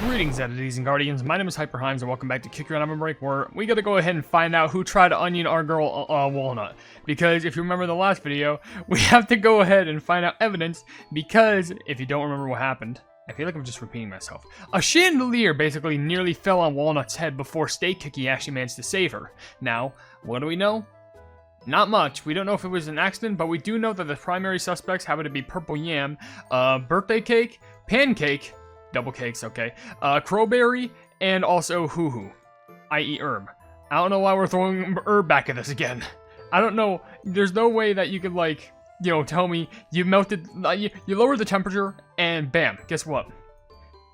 Greetings, entities and guardians. My name is HyperHimes, and welcome back to Kick Your OvenBreak, where we gotta go ahead and find out who tried to onion our girl, Walnut. Because if you remember the last video, we have to go ahead and find out evidence, because if you don't remember what happened, I feel like I'm just repeating myself. A chandelier basically nearly fell on Walnut's head before Steak Cookie actually managed to save her. Now, what do we know? Not much. We don't know if it was an accident, but we do know that the primary suspects happen to be Purple Yam, Birthday Cake, Pancake, double cakes, okay, Crowberry, and also Hoo Hoo, i.e. Herb. I don't know why we're throwing Herb back at this again. I don't know. There's no way that you could, like, you know, tell me you melted, you lowered the temperature, and bam, guess what?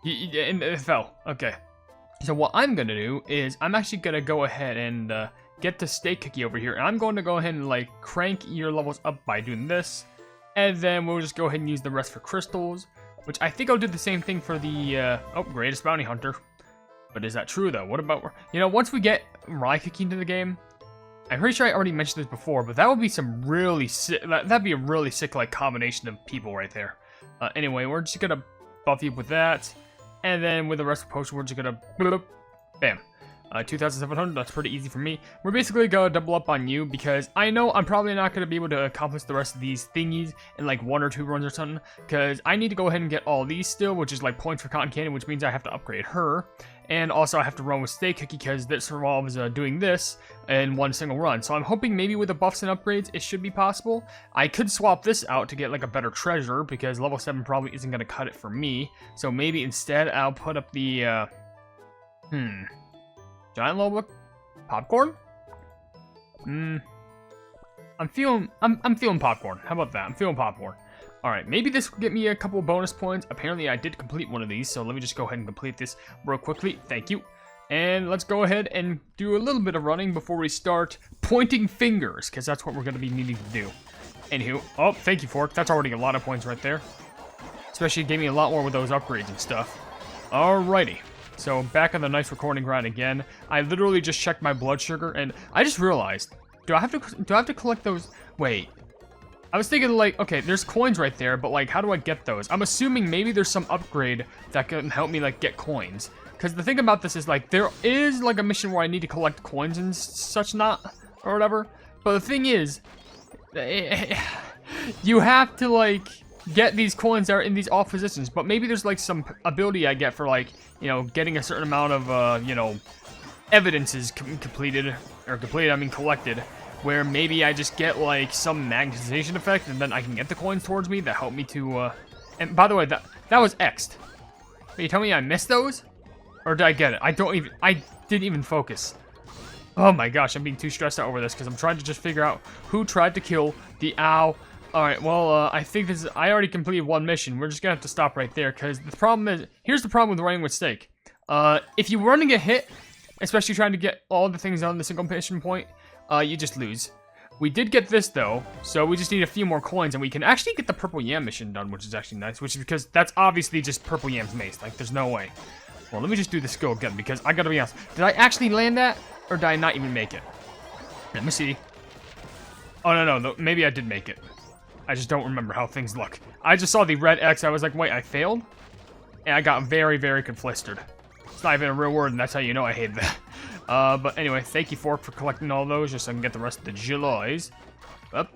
And it fell. Okay. So what I'm gonna do is I'm actually gonna go ahead and get the Steak Cookie over here, and I'm going to go ahead and like crank your levels up by doing this, and then we'll just go ahead and use the rest for crystals, which I think I'll do the same thing for the greatest bounty hunter. But is that true though? What about, you know, once we get Rye Cookie into the game, I'm pretty sure I already mentioned this before, but that would be some really sick, that'd be a really sick like combination of people right there. Anyway, we're just gonna buff you up with that, and then with the rest of the potion, we're just gonna bam. 2,700, that's pretty easy for me. We're basically gonna double up on you because I know I'm probably not gonna be able to accomplish the rest of these thingies in like 1 or 2 runs or something, because I need to go ahead and get all these still, which is like points for Cotton Candy, which means I have to upgrade her, and also I have to run with Steak Cookie because this involves doing this in 1 single run. So I'm hoping maybe with the buffs and upgrades it should be possible. I could swap this out to get like a better treasure because level 7 probably isn't gonna cut it for me. So maybe instead I'll put up the Giant Loblook? Popcorn? I'm feeling popcorn. How about that? I'm feeling popcorn. Alright, maybe this will get me a couple of bonus points. Apparently I did complete one of these, so let me just go ahead and complete this real quickly. Thank you. And let's go ahead and do a little bit of running before we start pointing fingers, because that's what we're going to be needing to do. Anywho, oh, thank you, Fork. That's already a lot of points right there. Especially gave me a lot more with those upgrades and stuff. Alrighty. So, back on the nice recording grind again. I literally just checked my blood sugar, and I just realized, do I have to collect those? Wait. I was thinking, like, okay, there's coins right there, but, like, how do I get those? I'm assuming maybe there's some upgrade that can help me, like, get coins. Because the thing about this is, like, there is, like, a mission where I need to collect coins and such not, or whatever. But the thing is, you have to, like, get these coins that are in these off positions, but maybe there's like some ability I get for like, you know, getting a certain amount of, you know, evidences collected, where maybe I just get like some magnetization effect and then I can get the coins towards me that help me to, and by the way, that was X'd. Are you telling me I missed those? Or did I get it? I didn't even focus. Oh my gosh, I'm being too stressed out over this because I'm trying to just figure out who tried to kill the owl. Alright, well, I think I already completed 1 mission. We're just gonna have to stop right there, because the problem is, here's the problem with running with Steak. If you run and get hit, especially trying to get all the things on the single mission point, you just lose. We did get this, though, so we just need a few more coins, and we can actually get the Purple Yam mission done, which is actually nice, which is because that's obviously just Purple Yam's mace. Like, there's no way. Well, let me just do this skill again, because I gotta be honest. Did I actually land that, or did I not even make it? Let me see. Oh, no, maybe I did make it. I just don't remember how things look. I just saw the red X, I was like, wait, I failed? And I got very, very conflicted. It's not even a real word, and that's how you know I hate that. But anyway, thank you, Fork, for collecting all those, just so I can get the rest of the Julies. Up,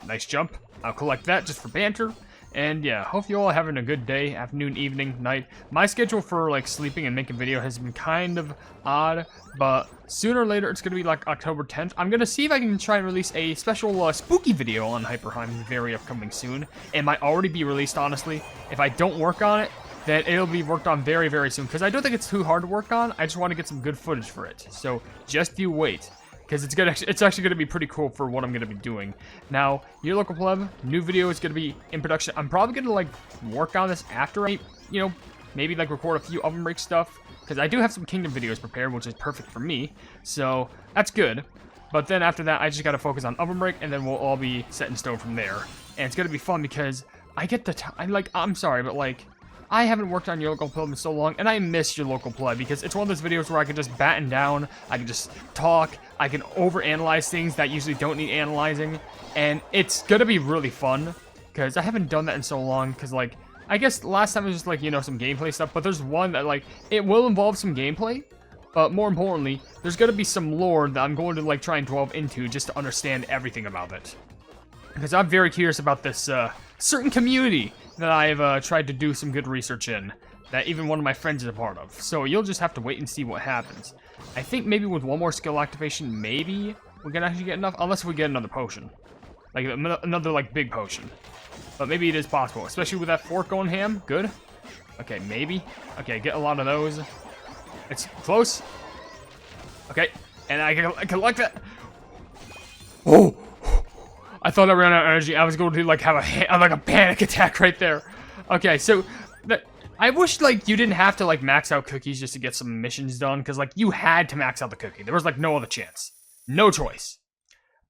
nice jump. I'll collect that just for banter. And yeah, hope you all are having a good day, afternoon, evening, night. My schedule for like sleeping and making video has been kind of odd, but sooner or later it's going to be like October 10th. I'm going to see if I can try and release a special spooky video on HyperHimes very upcoming soon. It might already be released, honestly. If I don't work on it, then it'll be worked on very, very soon, because I don't think it's too hard to work on. I just want to get some good footage for it. So just you wait. Because it's actually going to be pretty cool for what I'm going to be doing. Now, your local pleb, new video is going to be in production. I'm probably going to, like, work on this after I, you know, maybe, like, record a few OvenBreak stuff. Because I do have some Kingdom videos prepared, which is perfect for me. So, that's good. But then after that, I just got to focus on OvenBreak, and then we'll all be set in stone from there. And it's going to be fun because I get the I'm sorry, but, like, I haven't worked on your local pleb in so long, and I miss your local pleb because it's one of those videos where I can just batten down, I can just talk, I can overanalyze things that usually don't need analyzing, and it's gonna be really fun because I haven't done that in so long. Because like I guess last time it was just like, you know, some gameplay stuff, but there's one that like, it will involve some gameplay, but more importantly, there's gonna be some lore that I'm going to like try and delve into just to understand everything about it. Because I'm very curious about this certain community that I've tried to do some good research in, that even one of my friends is a part of. So you'll just have to wait and see what happens. I think maybe with one more skill activation, maybe we can actually get enough, unless we get another potion. Like another like big potion. But maybe it is possible, especially with that fork going ham. Good. Okay, maybe. Okay, get a lot of those. It's close. Okay, and I can collect that. Oh! I thought I ran out of energy. I was going to like have a panic attack right there. Okay, so I wish like you didn't have to like max out cookies just to get some missions done, because like you had to max out the cookie. There was like no other chance, no choice.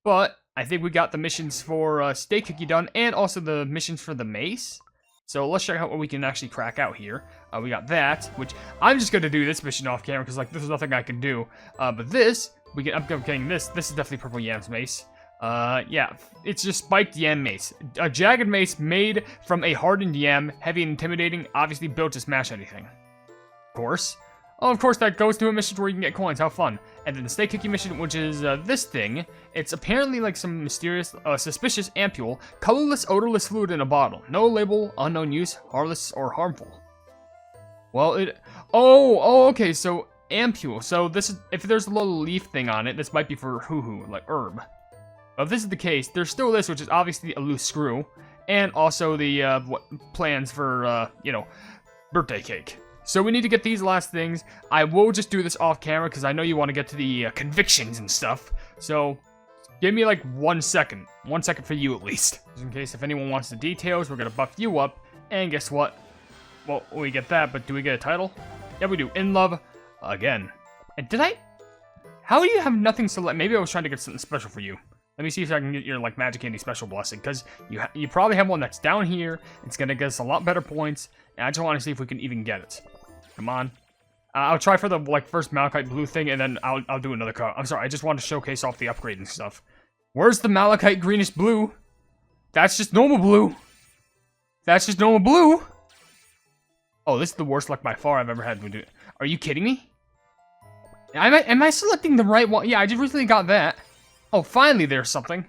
But I think we got the missions for Steak Cookie done, and also the missions for the mace. So let's check out what we can actually crack out here. We got that, which I'm just gonna do this mission off camera because like there's nothing I can do. But this we can. I'm getting this. This is definitely Purple Yam's mace. Yeah, it's just spiked yam mace. A jagged mace made from a hardened yam, heavy and intimidating, obviously built to smash anything. Of course. Oh, of course, that goes to a mission where you can get coins. How fun. And then the Steak Cookie mission, which is this thing. It's apparently like some mysterious, suspicious ampule, colorless, odorless fluid in a bottle. No label, unknown use, harmless, or harmful. Well, okay, so ampule. So this is, if there's a little leaf thing on it, this might be for hoo-hoo, like herb. If this is the case, there's still this, which is obviously a loose screw, and also the plans for, you know, birthday cake. So we need to get these last things. I will just do this off camera because I know you want to get to the convictions and stuff. So give me like 1 second. 1 second for you at least. Just in case if anyone wants the details, we're going to buff you up. And guess what? Well, we get that, but do we get a title? Yeah, we do. In love again. And did I? How do you have nothing select? Maybe I was trying to get something special for you. Let me see if I can get your like Magic Candy special blessing, because you probably have one that's down here. It's gonna get us a lot better points, and I just want to see if we can even get it. Come on, I'll try for the like first Malachite blue thing, and then I'll do another color. I'm sorry, I just want to showcase off the upgrade and stuff. Where's the Malachite greenish blue? That's just normal blue. That's just normal blue. Oh, this is the worst luck by far I've ever had. Are you kidding me? Am I selecting the right one? Yeah, I just recently got that. Oh, finally there's something.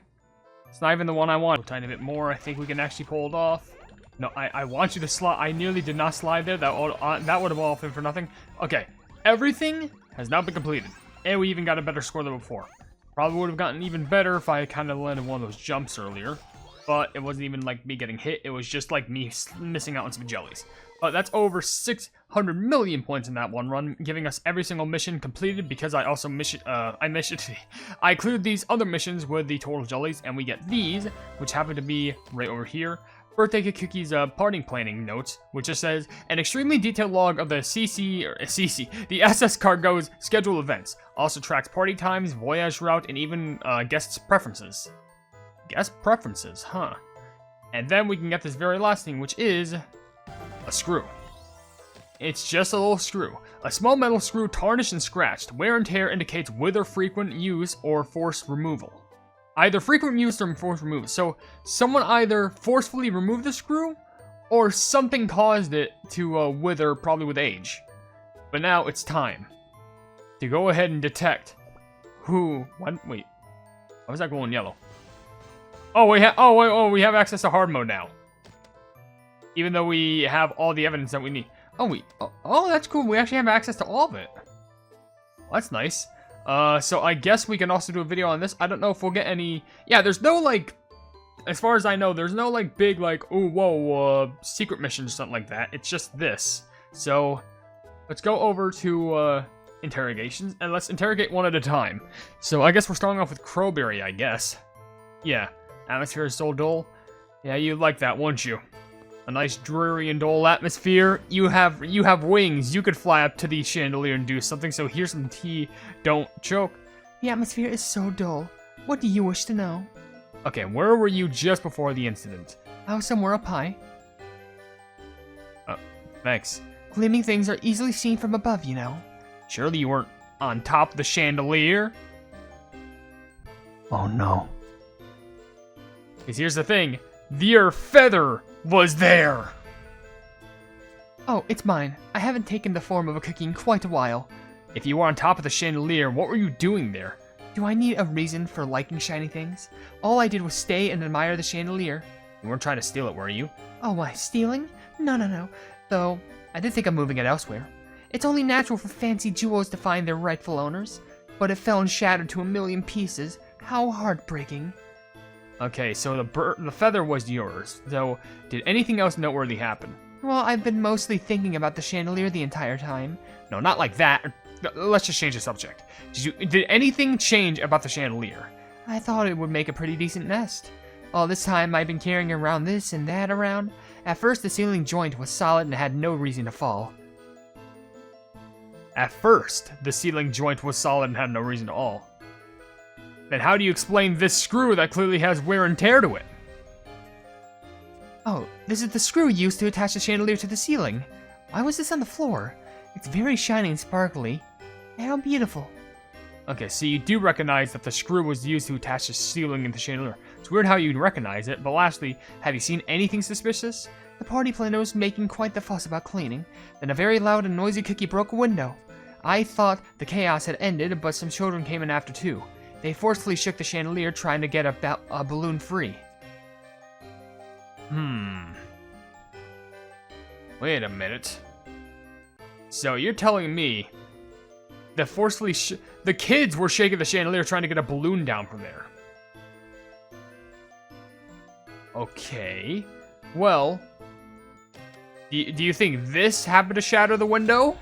It's not even the one I want. A tiny bit more. I think we can actually pull it off. No, I want you to slide. I nearly did not slide there. That would have all been for nothing. Okay, everything has now been completed. And we even got a better score than before. Probably would have gotten even better if I kind of landed one of those jumps earlier. But it wasn't even like me getting hit. It was just like me missing out on some jellies. But that's over 600 million points in that one run, giving us every single mission completed because I also I cleared these other missions with the total jellies, and we get these, which happen to be right over here. Birthday Cake Cookie's parting planning notes, which just says an extremely detailed log of the the SS Cargot's scheduled events. Also tracks party times, voyage route, and even guests' preferences. Guest preferences, huh? And then we can get this very last thing, which is a screw. It's just a little screw. A small metal screw tarnished and scratched. Wear and tear indicates whether frequent use or forced removal. Either frequent use or forced removal. So someone either forcefully removed the screw or something caused it to wither, probably with age. But now it's time to go ahead and detect who. What? Wait. Why was that glowing yellow? Oh, we have access to hard mode now. Even though we have all the evidence that we need. Oh, that's cool. We actually have access to all of it. Well, that's nice. So I guess we can also do a video on this. I don't know if we'll get any. Yeah, there's no like, as far as I know, there's no like big like, oh whoa, secret missions or something like that. It's just this. So let's go over to interrogations and let's interrogate one at a time. So I guess we're starting off with Crowberry, I guess. Yeah, atmosphere is so dull. Yeah, you like that, won't you? A nice dreary and dull atmosphere. You have wings. You could fly up to the chandelier and do something. So here's some tea. Don't choke. The atmosphere is so dull. What do you wish to know? Okay, where were you just before the incident? I was somewhere up high. Thanks. Gleaming things are easily seen from above, you know. Surely you weren't on top of the chandelier? Oh no. Because here's the thing. Your feather was there. Oh, it's mine. I haven't taken the form of a cookie in quite a while. If you were on top of the chandelier, what were you doing there? Do I need a reason for liking shiny things? All I did was stay and admire the chandelier. You weren't trying to steal it, were you? Oh, why, stealing? No. Though, I did think of moving it elsewhere. It's only natural for fancy jewels to find their rightful owners. But it fell and shattered to a million pieces. How heartbreaking. Okay, so the feather was yours. So, did anything else noteworthy happen? Well, I've been mostly thinking about the chandelier the entire time. No, not like that. Let's just change the subject. Did anything change about the chandelier? I thought it would make a pretty decent nest. All this time I've been carrying around this and that around. At first the ceiling joint was solid and had no reason to fall. At first, the ceiling joint was solid and had no reason to fall. Then how do you explain this screw that clearly has wear and tear to it? Oh, this is the screw used to attach the chandelier to the ceiling. Why was this on the floor? It's very shiny and sparkly. How beautiful. Okay, so you do recognize that the screw was used to attach the ceiling and the chandelier. It's weird how you'd recognize it, but lastly, have you seen anything suspicious? The party planner was making quite the fuss about cleaning. Then a very loud and noisy cookie broke a window. I thought the chaos had ended, but some children came in after too. They forcefully shook the chandelier, trying to get a balloon free. Wait a minute. So you're telling me that forcefully the kids were shaking the chandelier trying to get a balloon down from there? Okay. Well, do you think this happened to shatter the window?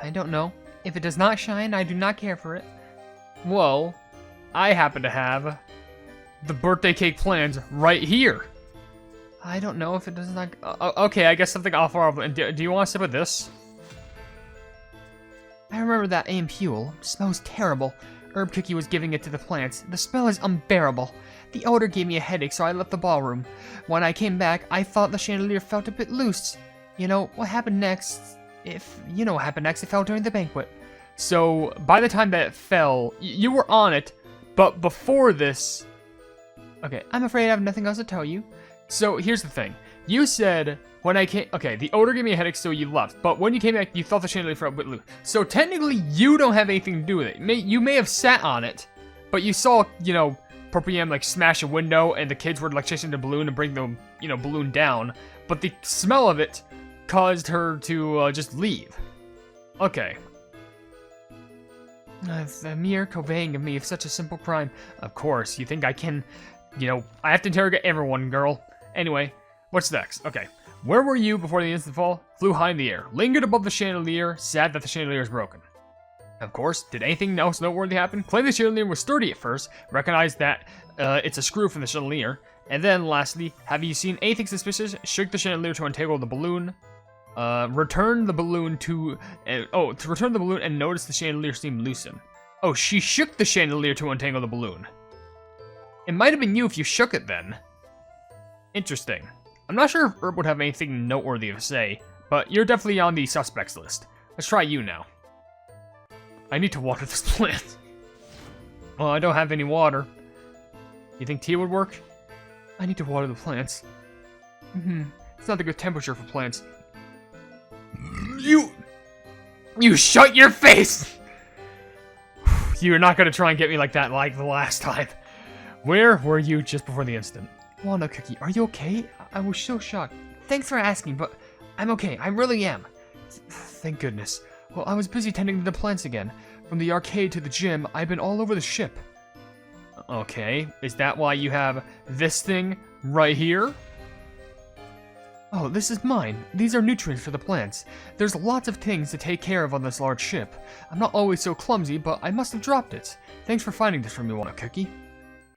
I don't know. If it does not shine, I do not care for it. Well, I happen to have the birthday cake plans right here. I don't know if it does not... Okay, I guess something off our... Do you want a sip of this? I remember that ampule. It smells terrible. Herb Cookie was giving it to the plants. The smell is unbearable. The odor gave me a headache, so I left the ballroom. When I came back, I thought the chandelier felt a bit loose. You know, what happened next... If you know what happened next, it fell during the banquet. So, by the time that it fell, you were on it, but before this... Okay, I'm afraid I have nothing else to tell you. So, here's the thing. You said, when I came... Okay, the odor gave me a headache, so you left. But when you came back, you thought the chandelier felt a bit loose. So, technically, you don't have anything to do with it. You may have sat on it, but you saw, you know, Purple like, smash a window, and the kids were, like, chasing the balloon and bring the, you know, balloon down. But the smell of it caused her to, just leave. Okay. The mere conveying of me of such a simple crime. Of course, you think I can... You know, I have to interrogate everyone, girl. Anyway, what's next? Okay. Where were you before the instant fall? Flew high in the air. Lingered above the chandelier. Sad that the chandelier is broken. Of course, did anything else noteworthy happen? Claimed the chandelier was sturdy at first. Recognized that it's a screw from the chandelier. And then, lastly, have you seen anything suspicious? Shook the chandelier to untangle the balloon. Returned the balloon to... to return the balloon and noticed the chandelier seemed loosened. Oh, she shook the chandelier to untangle the balloon. It might have been you if you shook it then. Interesting. I'm not sure if Herb would have anything noteworthy to say, but you're definitely on the suspects list. Let's try you now. I need to water this plant. Well, I don't have any water. You think tea would work? I need to water the plants. It's not a good temperature for plants. You shut your face! You're not gonna try and get me like that like the last time. Where were you just before the incident? Walnut Cookie, are you okay? I was so shocked. Thanks for asking, but I'm okay. I really am. Thank goodness. Well, I was busy tending to the plants again. From the arcade to the gym, I've been all over the ship. Okay, is that why you have this thing right here? Oh, this is mine. These are nutrients for the plants. There's lots of things to take care of on this large ship. I'm not always so clumsy, but I must have dropped it. Thanks for finding this for me, Walnut Cookie.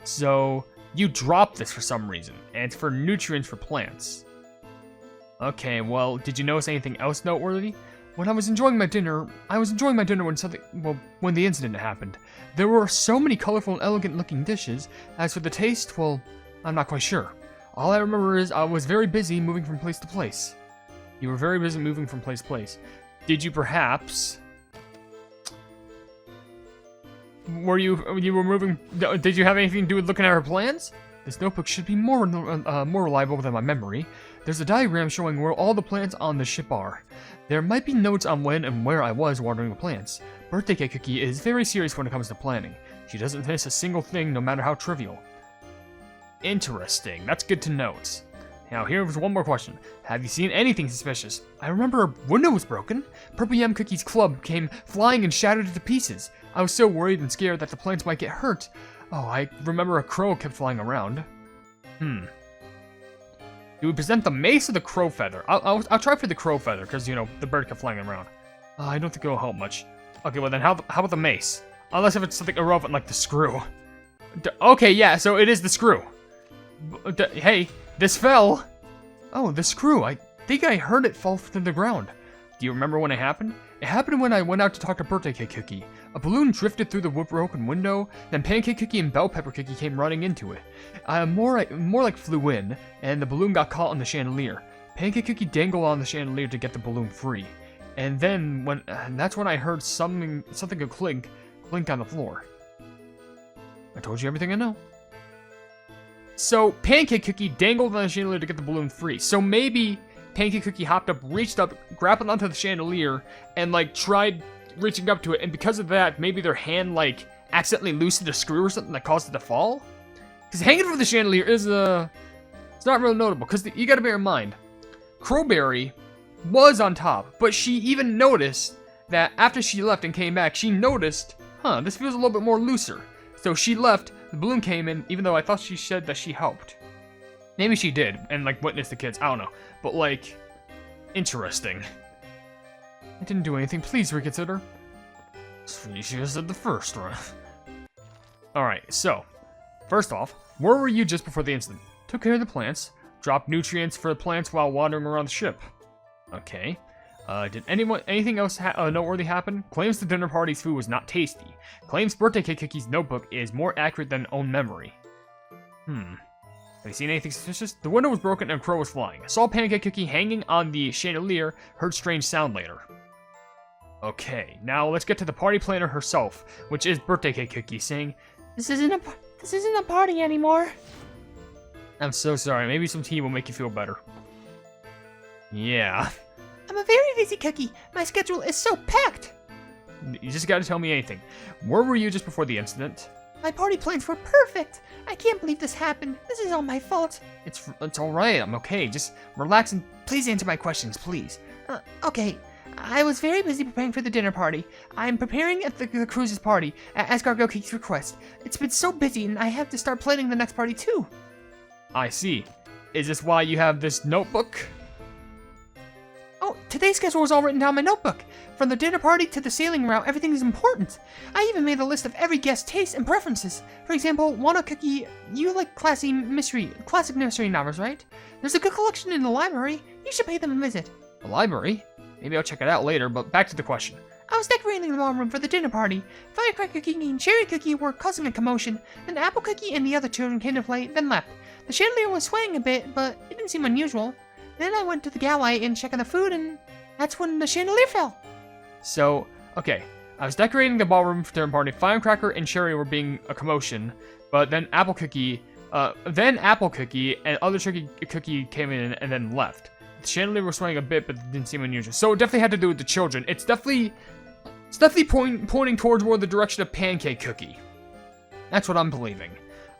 So, you dropped this for some reason, and it's for nutrients for plants. Okay, well, did you notice anything else noteworthy? When I was enjoying my dinner when the incident happened. There were so many colorful and elegant-looking dishes. As for the taste, well, I'm not quite sure. All I remember is I was very busy moving from place to place. You were very busy moving from place to place. Did you perhaps... you were moving... Did you have anything to do with looking at her plans? This notebook should be more reliable than my memory. There's a diagram showing where all the plants on the ship are. There might be notes on when and where I was watering the plants. Birthday Cake Cookie is very serious when it comes to planning. She doesn't miss a single thing, no matter how trivial. Interesting. That's good to note. Now, here's one more question. Have you seen anything suspicious? I remember a window was broken. Purple Yam Cookie's club came flying and shattered it to pieces. I was so worried and scared that the plants might get hurt. Oh, I remember a crow kept flying around. Do we present the mace or the crow feather? I'll try for the crow feather, because, you know, the bird kept flying around. I don't think it'll help much. Okay, well then, how about the mace? Unless if it's something irrelevant like the screw. Okay, yeah, so it is the screw. Hey, this fell. Oh, the screw. I think I heard it fall to the ground. Do you remember when it happened? It happened when I went out to talk to Birthday Cake Cookie. A balloon drifted through the broken window, then Pancake Cookie and Bell Pepper Cookie came running into it. More like flew in, and the balloon got caught on the chandelier. Pancake Cookie dangled on the chandelier to get the balloon free. And then, that's when I heard something clink on the floor. I told you everything I know. So, Pancake Cookie dangled on the chandelier to get the balloon free. So maybe Pancake Cookie hopped up, reached up, grappled onto the chandelier, and, like, tried reaching up to it. And because of that, maybe their hand, like, accidentally loosened a screw or something that caused it to fall? Because hanging from the chandelier is, it's not real notable. Because you gotta bear in mind, Crowberry was on top. But she even noticed that after she left and came back, she noticed, this feels a little bit more looser. So she left, the balloon came in, even though I thought she said that she helped. Maybe she did, and like witnessed the kids, I don't know. But like, interesting. I didn't do anything, please reconsider. You should have said the first one. Alright, so, first off, where were you just before the incident? Took care of the plants, dropped nutrients for the plants while wandering around the ship. Okay. Did anything else noteworthy happen? Claims the dinner party's food was not tasty. Claims Birthday Cake Cookie's notebook is more accurate than own memory. Have you seen anything suspicious? The window was broken and a crow was flying. Saw Pancake Cookie hanging on the chandelier, heard strange sound later. Okay, now let's get to the party planner herself, which is Birthday Cake Cookie, saying, This isn't a party anymore. I'm so sorry, maybe some tea will make you feel better. Yeah. I'm a very busy cookie. My schedule is so packed. You just gotta tell me anything. Where were you just before the incident? My party plans were perfect. I can't believe this happened. This is all my fault. It's alright, I'm okay. Just relax and please answer my questions, please. Okay. I was very busy preparing for the dinner party. I'm preparing at the cruise's party at Escargot Cake's request. It's been so busy and I have to start planning the next party too. I see. Is this why you have this notebook? Oh, today's schedule was all written down in my notebook. From the dinner party to the sailing route, everything is important. I even made a list of every guest's tastes and preferences. For example, Walnut Cookie, you like classic mystery novels, right? There's a good collection in the library. You should pay them a visit. The library? Maybe I'll check it out later, but back to the question. I was decorating the ballroom for the dinner party. Firecracker Cookie and Cherry Cookie were causing a commotion. Then Apple Cookie and the other children came to play, then left. The chandelier was swaying a bit, but it didn't seem unusual. Then I went to the galley and checked on the food, and that's when the chandelier fell. So, okay. I was decorating the ballroom for dinner party. Firecracker and Cherry were being a commotion, but then Apple Cookie and other Cookie came in and then left. The chandelier was swaying a bit, but it didn't seem unusual. So it definitely had to do with the children. It's definitely pointing towards more the direction of Pancake Cookie. That's what I'm believing.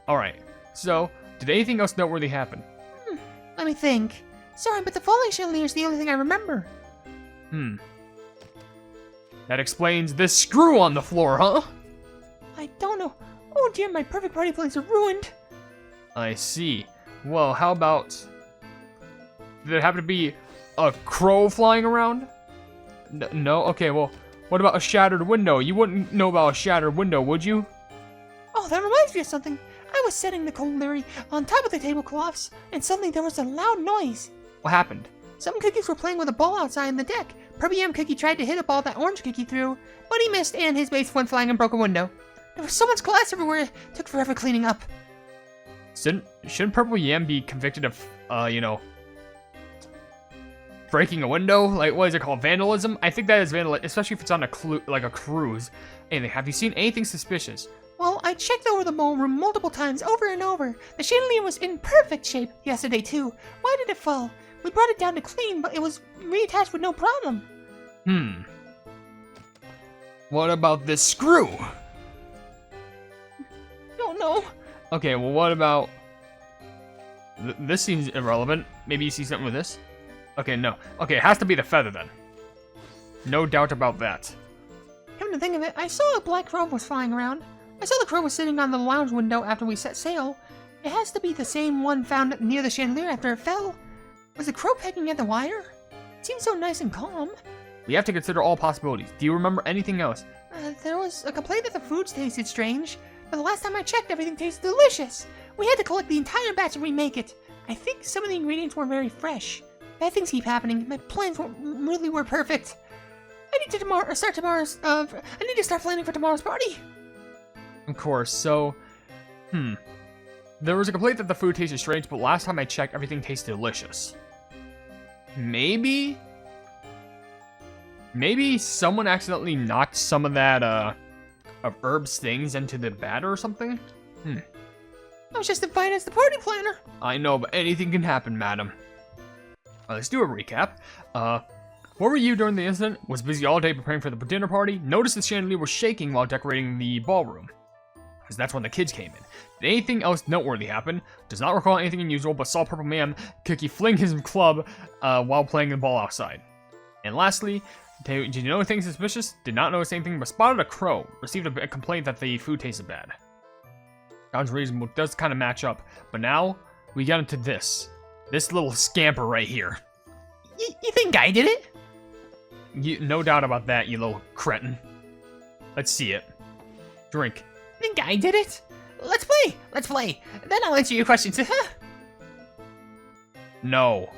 Alright, so, did anything else noteworthy happen? Let me think. Sorry, but the falling chandelier is the only thing I remember. That explains this screw on the floor, huh? I don't know. Oh dear, my perfect party plans are ruined. I see. Well, how about... Did there happen to be a crow flying around? No? Okay, well, what about a shattered window? You wouldn't know about a shattered window, would you? Oh, that reminds me of something. I was setting the culinary on top of the tablecloths, and suddenly there was a loud noise. What happened? Some cookies were playing with a ball outside on the deck. Purple Yam Cookie tried to hit a ball that Orange Cookie threw, but he missed and his base went flying and broke a window. There was so much glass everywhere, it took forever cleaning up. Shouldn't Purple Yam be convicted of, breaking a window? Like, what is it called? Vandalism? I think that is vandalism, especially if it's on a cruise. Anything, have you seen anything suspicious? Well, I checked over the ballroom multiple times over and over. The chandelier was in perfect shape yesterday too. Why did it fall? We brought it down to clean, but it was reattached with no problem. What about this screw? Don't know. Okay, well, what about... this seems irrelevant. Maybe you see something with this? Okay, no. Okay, it has to be the feather, then. No doubt about that. Come to think of it, I saw a black crow was flying around. I saw the crow was sitting on the lounge window after we set sail. It has to be the same one found near the chandelier after it fell. Was the crow pecking at the wire? It seemed so nice and calm. We have to consider all possibilities. Do you remember anything else? There was a complaint that the foods tasted strange, but the last time I checked, everything tasted delicious. We had to collect the entire batch and remake it. I think some of the ingredients were very fresh. Bad things keep happening. My plans really were perfect. I need to start planning for tomorrow's party. Of course, so... There was a complaint that the food tasted strange, but last time I checked, everything tasted delicious. Maybe someone accidentally knocked some of that, of Herb's things into the batter or something? I was just invited as the party planner. I know, but anything can happen, madam. Let's do a recap. Where were you during the incident? Was busy all day preparing for the dinner party. Noticed the chandelier was shaking while decorating the ballroom, because that's when the kids came in. Did anything else noteworthy happen? Does not recall anything unusual, but saw Purple Man Cookie fling his club while playing the ball outside. And lastly, did you know anything suspicious? Did not notice anything, but spotted a crow. Received a complaint that the food tasted bad. Sounds reasonable. Does kind of match up. But now we get into this little scamper right here. You think I did it? No doubt about that, you little cretin. Let's see it. Drink. Think I did it? Let's play. Then I'll answer your questions. No.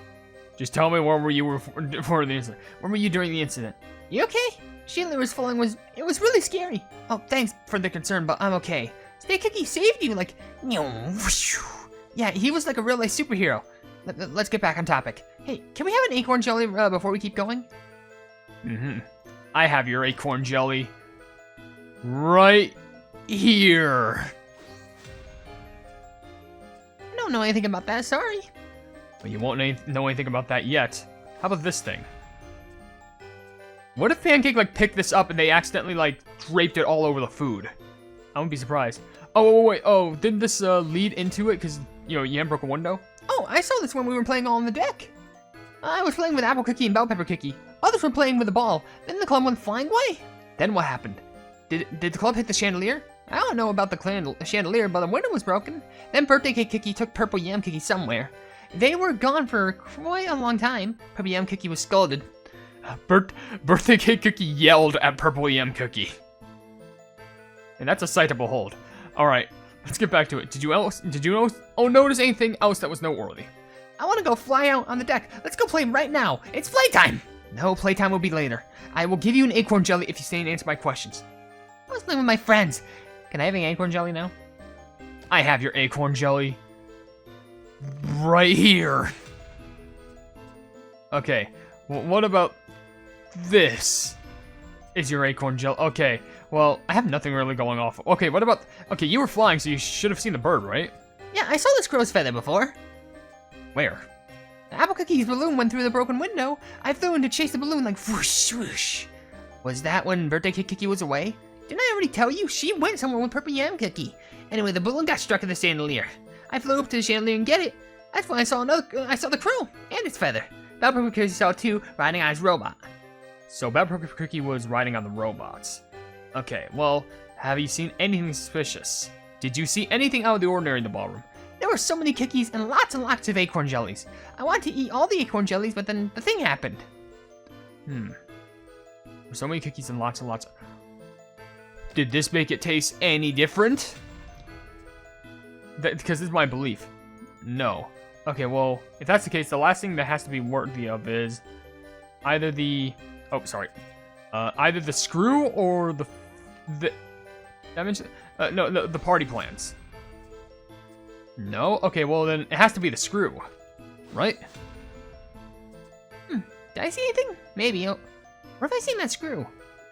Just tell me where were you for the incident. Where were you during the incident? You okay? Chandelier was falling. It was really scary. Oh, thanks for the concern, but I'm okay. Stay Cookie saved you, like, yeah, he was like a real life superhero. Let's get back on topic. Hey, can we have an acorn jelly before we keep going? I have your acorn jelly right here. I don't know anything about that, sorry. Well, you won't know anything about that yet. How about this thing? What if Pancake, like, picked this up and they accidentally, like, draped it all over the food? I wouldn't be surprised. Oh, wait, didn't this lead into it? Because, you know, Yam broke a window? Oh, I saw this when we were playing all on the deck. I was playing with Apple Cookie and Bell Pepper Cookie. Others were playing with the ball. Then the club went flying away. Then what happened? Did the club hit the chandelier? I don't know about the chandelier, but the window was broken. Then Birthday Cake Cookie took Purple Yam Cookie somewhere. They were gone for quite a long time. Purple Yam Cookie was scolded. Birthday Cake Cookie yelled at Purple Yam Cookie. And that's a sight to behold. Alright, let's get back to it. Did you notice anything else that was noteworthy? I want to go fly out on the deck. Let's go play right now. It's playtime. No, playtime will be later. I will give you an acorn jelly if you stay and answer my questions. I was playing with my friends. Can I have an acorn jelly now? I have your acorn jelly right here. Okay, well, what about this? Is your acorn jelly? Okay, well, I have nothing really going off. Okay, what about... Okay, you were flying, so you should have seen the bird, right? Yeah, I saw this crow's feather before. Where? The Apple Cookie's balloon went through the broken window. I flew in to chase the balloon like whoosh, whoosh. Was that when Birthday Cake Cookie was away? Didn't I already tell you? She went somewhere with Purple Yam Cookie. Anyway, the balloon got stuck in the chandelier. I flew up to the chandelier and get it. That's when I saw the crow and its feather. Bell Pepper Cookie saw it too, riding on his robot. So Bell Pepper Cookie was riding on the robots. Okay, well, have you seen anything suspicious? Did you see anything out of the ordinary in the ballroom? There were so many cookies and lots of acorn jellies. I wanted to eat all the acorn jellies, but then the thing happened. So many cookies and lots. Did this make it taste any different? Because this is my belief. No. Okay, well, if that's the case, the last thing that has to be worthy of is either the... Oh, sorry. Either the screw or the party plans. No? Okay, well then it has to be the screw. Right? Did I see anything? Maybe. Where have I seen that screw?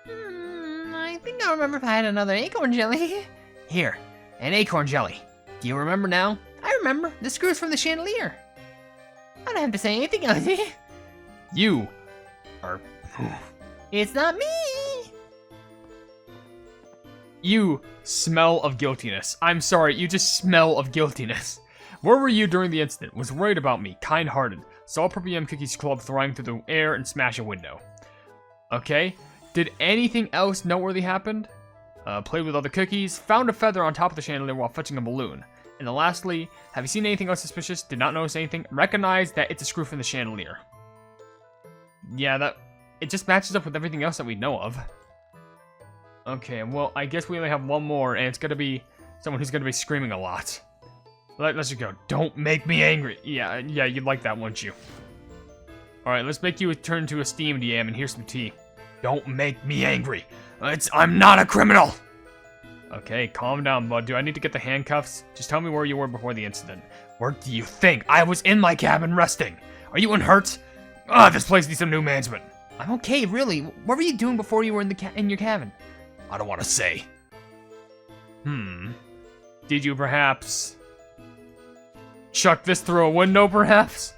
I think I remember if I had another acorn jelly. Here, an acorn jelly. Do you remember now? I remember. The screw's from the chandelier. I don't have to say anything, Ozzy. You are... It's not me. You smell of guiltiness. I'm sorry, you just smell of guiltiness. Where were you during the incident? Was worried about me, kind-hearted. Saw Purple Yam Cookie's club throwing through the air and smash a window. Okay. Did anything else noteworthy happen? Played with other cookies. Found a feather on top of the chandelier while fetching a balloon. And then lastly, have you seen anything else suspicious? Did not notice anything. Recognize that it's a screw from the chandelier. Yeah, it just matches up with everything else that we know of. Okay, well, I guess we only have one more, and it's gonna be someone who's gonna be screaming a lot. Let's just go. Don't make me angry. Yeah, you'd like that, wouldn't you? Alright, let's make you turn to a steamed yam, and here's some tea. Don't make me angry. I'm not a criminal! Okay, calm down, bud. Do I need to get the handcuffs? Just tell me where you were before the incident. Where do you think? I was in my cabin resting. Are you unhurt? This place needs some new management. I'm okay, really. What were you doing before you were in your cabin? I don't want to say. Did you perhaps chuck this through a window, perhaps?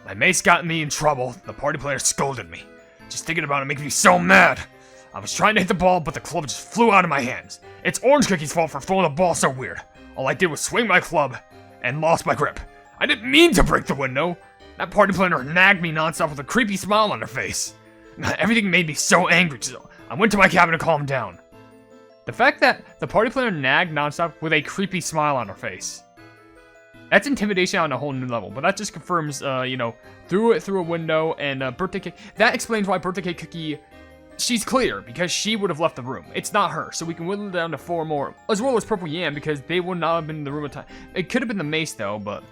My mace got me in trouble. The party player scolded me. Just thinking about it makes me so mad. I was trying to hit the ball, but the club just flew out of my hands. It's Orange Cookie's fault for throwing the ball so weird. All I did was swing my club and lost my grip. I didn't mean to break the window. That party planner nagged me nonstop with a creepy smile on her face. Everything made me so angry, so I went to my cabin to calm down. The fact that the party planner nagged nonstop with a creepy smile on her face. That's intimidation on a whole new level, but that just confirms, threw it through a window, and Birthday Cake... That explains why Birthday Cake Cookie... She's clear, because she would have left the room. It's not her, so we can whittle it down to 4 more. As well as Purple Yam, because they would not have been in the room at time. It could have been the mace, though, but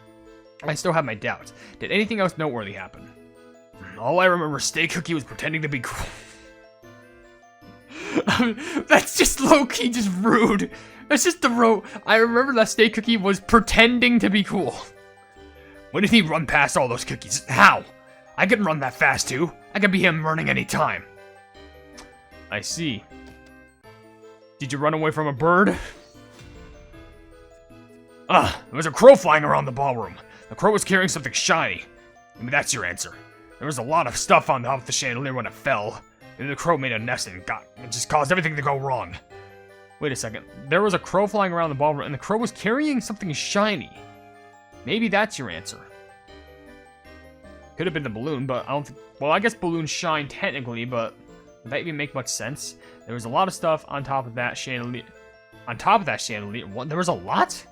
I still have my doubts. Did anything else noteworthy happen? All I remember, Steak Cookie was pretending to be cool. That's just low-key just rude. That's just the I remember that Steak Cookie was pretending to be cool. When did he run past all those cookies? How? I can run that fast, too. I could be him running any time. I see. Did you run away from a bird? There was a crow flying around the ballroom. The crow was carrying something shiny. Maybe that's your answer. There was a lot of stuff on top of the chandelier when it fell. Maybe the crow made a nest and it just caused everything to go wrong. Wait a second. There was a crow flying around the ballroom, and the crow was carrying something shiny. Maybe that's your answer. Could have been the balloon, but I don't think... Well, I guess balloons shine technically, but would that even make much sense? There was a lot of stuff on top of that chandelier. On top of that chandelier? What? There was a lot?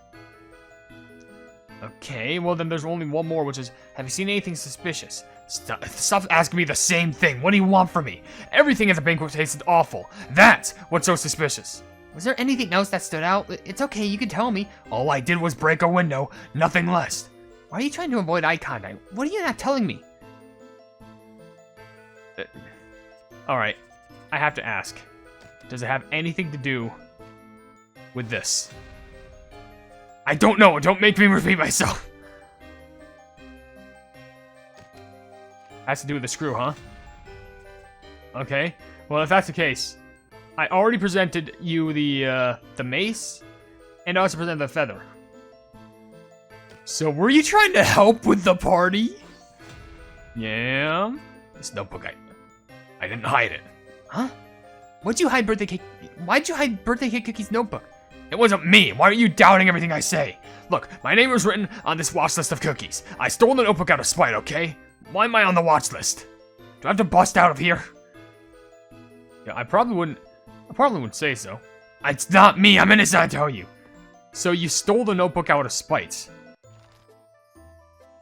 Okay, well then there's only one more, which is, have you seen anything suspicious? Stop asking me the same thing. What do you want from me? Everything at the banquet tasted awful. That's what's so suspicious. Was there anything else that stood out? It's okay, you can tell me. All I did was break a window, nothing less. Why are you trying to avoid eye contact? What are you not telling me? Alright, I have to ask. Does it have anything to do with this? I don't know, don't make me repeat myself. Has to do with the screw, huh? Okay, well if that's the case, I already presented you the mace, and I also presented the feather. So were you trying to help with the party? Yeah. This notebook, I didn't hide it. Huh? Why'd you hide Birthday Cake Cookie's notebook? It wasn't me. Why are you doubting everything I say? Look, my name was written on this watch list of cookies. I stole the notebook out of spite, okay? Why am I on the watch list? Do I have to bust out of here? Yeah, I probably wouldn't say so. It's not me. I'm innocent, I tell you. So you stole the notebook out of spite.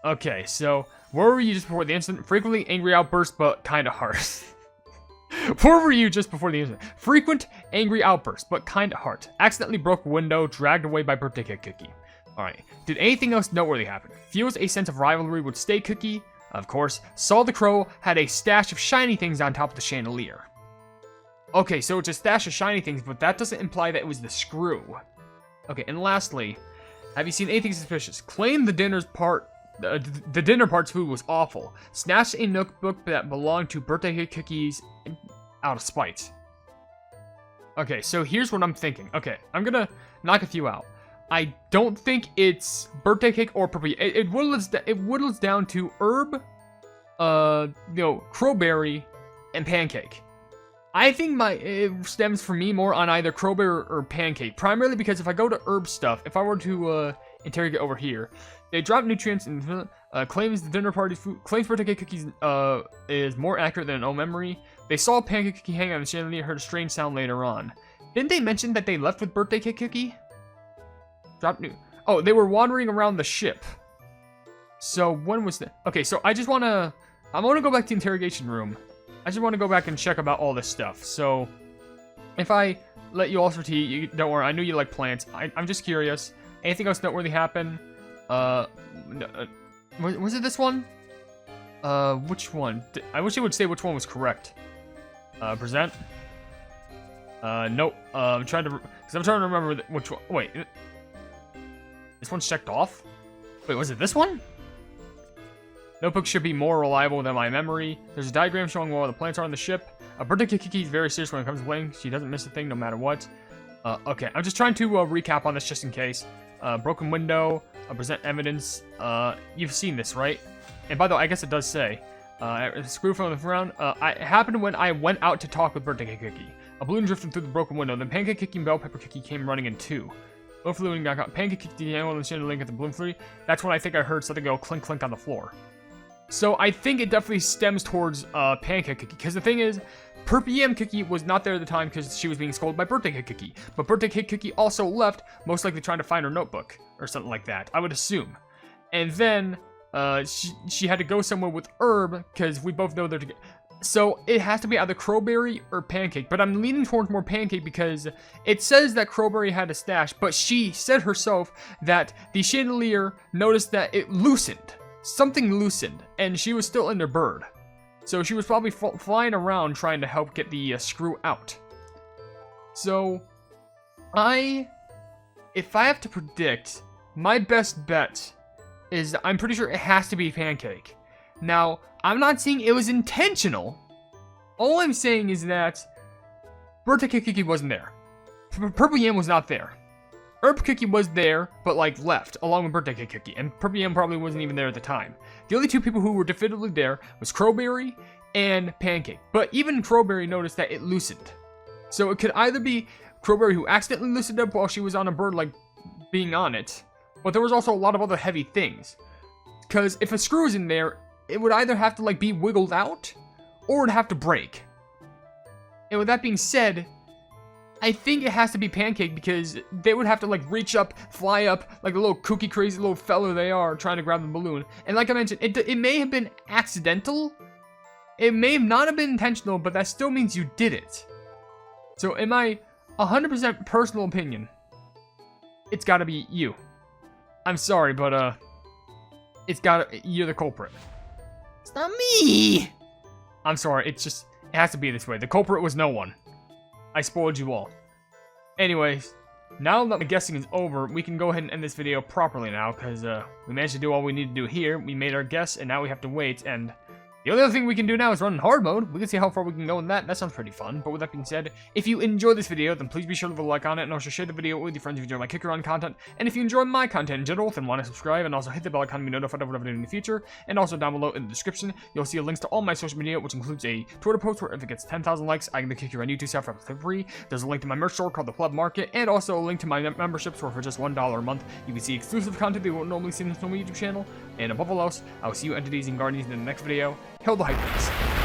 Okay, so where were you just before the incident? Frequently angry outbursts, but kinda harsh. Where were you just before the incident? Frequent angry outbursts, but kinda hard. Accidentally broke window, dragged away by Birthday Cake Cookie. Alright, did anything else noteworthy happen? Feels a sense of rivalry with Steak Cookie. Of course, saw the crow had a stash of shiny things on top of the chandelier. Okay, so it's a stash of shiny things, but that doesn't imply that it was the screw. Okay, and lastly, have you seen anything suspicious? Claimed the dinner part's food was awful. Snatched a notebook that belonged to Birthday Cake Cookies out of spite. Okay, so here's what I'm thinking. Okay, I'm gonna knock a few out. I don't think it's birthday cake or purple. It whittles down to herb, crowberry, and pancake. I think it stems for me more on either crowberry or pancake, primarily because if I go to herb stuff, if I were to interrogate over here, they drop nutrients and claims the dinner party's food, claims birthday cake cookies is more accurate than an old memory. They saw a pancake cookie hang on the chandelier, heard a strange sound later on. Didn't they mention that they left with birthday cake cookie? Oh, they were wandering around the ship. So when was that? Okay, so I want to go back to the interrogation room. I just want to go back and check about all this stuff. So if I let you all sortie, don't worry, I knew you like plants. I'm just curious. Anything else noteworthy happen? Was it this one? Which one? I wish it would say which one was correct. Present? Nope. I'm trying to remember which one. Wait. This one's checked off? Wait, was it this one? Notebook should be more reliable than my memory. There's a diagram showing where all the plants are on the ship. Birthday cake cookie is very serious when it comes to playing. She doesn't miss a thing no matter what. Okay, I'm just trying to recap on this just in case. Broken window, present evidence. You've seen this, right? And by the way, I guess it does say. Screw from the ground. It happened when I went out to talk with birthday cake cookie. A balloon drifted through the broken window. Then pancake cookie and bell pepper cookie came running in too. Balloon flew and got caught. Pancake cookie and the chandelier at the balloon flew. That's when I think I heard something go clink clink on the floor. So I think it definitely stems towards pancake cookie, because the thing is, Purple Yam Cookie was not there at the time because she was being scolded by birthday cake cookie. But birthday cake cookie also left, most likely trying to find her notebook or something like that, I would assume. And then she had to go somewhere with herb because we both know they're together. So it has to be either crowberry or pancake, but I'm leaning towards more pancake because it says that crowberry had a stash, but she said herself that the chandelier noticed that it loosened. Something loosened, and she was still in the bird. So she was probably flying around trying to help get the screw out. So, if I have to predict, my best bet is I'm pretty sure it has to be pancake. Now, I'm not saying it was intentional. All I'm saying is that birthday cake cookie wasn't there. Purple Yam was not there. Herb Cookie was there, but like left, along with birthday cake cookie, and Purple Yam probably wasn't even there at the time. The only two people who were definitively there was Crowberry and Pancake, but even Crowberry noticed that it loosened. So it could either be Crowberry who accidentally loosened up while she was on a bird, like being on it, but there was also a lot of other heavy things. Because if a screw is in there, it would either have to like be wiggled out, or it'd have to break. And with that being said, I think it has to be Pancake because they would have to like reach up, fly up, like a little kooky crazy little fella they are trying to grab the balloon. And like I mentioned, it may have been accidental. It may not have been intentional, but that still means you did it. So in my 100% personal opinion, it's gotta be you. I'm sorry, but you're the culprit. It's not me! I'm sorry, it has to be this way. The culprit was no one. I spoiled you all. Anyways, now that the guessing is over, we can go ahead and end this video properly now, because we managed to do all we need to do here. We made our guess, and now we have to wait, and the only other thing we can do now is run in hard mode. We can see how far we can go in that. That sounds pretty fun. But with that being said, if you enjoyed this video, then please be sure to leave a like on it, and also share the video with your friends if you enjoy my kick-around content. And if you enjoy my content in general, then want to subscribe, and also hit the bell icon to be notified of whatever I do in the future. And also down below in the description, you'll see links to all my social media, which includes a Twitter post where if it gets 10,000 likes, I can kick you on YouTube stuff for free. There's a link to my merch store called the Club Market, and also a link to my memberships where for just $1 a month, you can see exclusive content that you won't normally see in this normal YouTube channel. And above all else, I will see you entities and guardians in the next video. Hail the Hypenese.